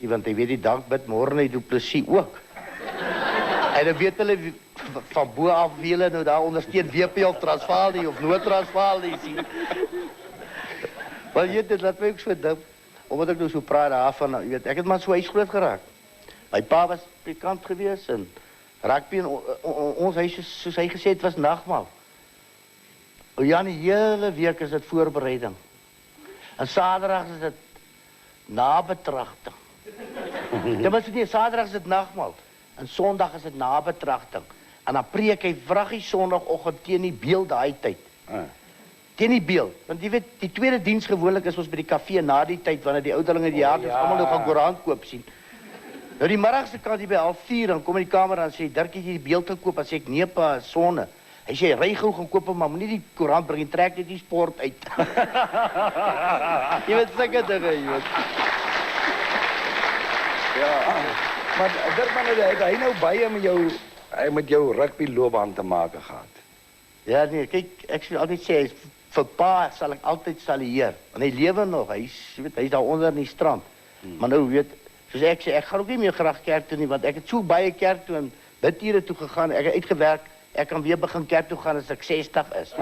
want hy weet die dank bid môre hy Du Plessis ook. En dan weet hulle van bo af wie hulle nou daar ondersteun WP of Transvaal nie of Noord-Transvaal nie sien. Want jy dit laat my ook so dink, omdat ek nou so praat daarvan, jy weet, ek het maar so huis groot geraak. My pa was pikant geweest en rugby in ons huis soos hy gesê het was nagmaal. Ja, die hele week is dit voorbereiding. En Saterdag is dit nabetragting. Ja, maar so Saterdag is dit nagmaal. En Sondag is dit nabetragting. En dan preek hy vraggie Sondagoggend teen die beeld daai tyd. Teen die beeld. Want jy weet, die tweede diens gewoonlik is ons by die kafee na die tyd wanneer die ouderlinge die jaar almal nog gaan koerant koop sien. Nou die middagse kant hier by 04:30 dan kom in die kamer en sê Dirk het jy die beeld gekoop en sê ek nee pa, sonne. Hy sê ry gou gaan koop hom maar moenie die koerant bring en trek net die sport uit. Jy weet sulke dinge, jy weet. Ja, maar Dirk man het hy nou baie met jou rugby loopbaan te maak gehad. Ja nee, kyk, ek sê altyd sê vir pa sal ek altyd salieer. Want hy lewe nog, hy's daar onder in die strand. Maar nou weet soos ek sê, ek gaan ook nie meer graag kerk toe nie, want ek het so baie kerk toe en bidure toe gegaan, ek het uitgewerk, ek kan weer begin kerk toe gaan as ek 60 is.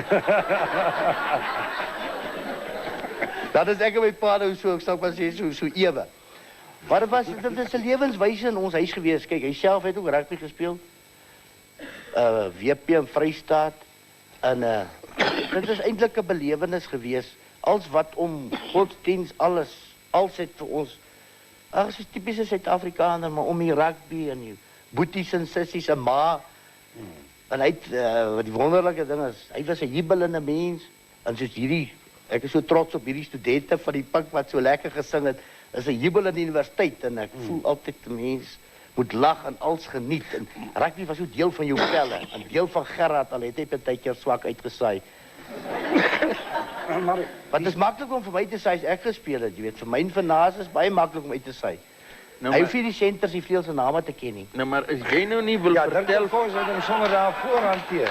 Dat is ek en my pa nou so, ek sal maar sê, so ewe. Maar dit is 'n lewenswyse in ons huis gewees. Kyk, hy self het ook rugby gespeel. WP in Vrystaat. En dit is eintlik 'n belewenis gewees. Als wat om godsdiens, alles het vir ons. Ag, dis tipiese Suid-Afrikaner, maar om die rugby en die boeties en sissies en ma. En hy wat die wonderlike ding is, hy was 'n jubelende mens. En soos hierdie, ek is so trots op hierdie studente van die Pink wat so lekker gesing het, is 'n jubel in die universiteit en ek voel altyd 'n mens moet lag en als geniet. En rugby was so deel van jou pelle, 'n deel van Gerard, al het hy partykeer swak uitgesaai. Want dit is maklik om vir my te sê as ek gespeel het, jy weet, vir my en vir Naas is baie maklik om uit te sê. Nou, hy hoef nie die senters die vleuels se name te ken nie. Nou maar as jy nou nie wil vertel, ja, dan kom ons net om sommer daar voor hanteer.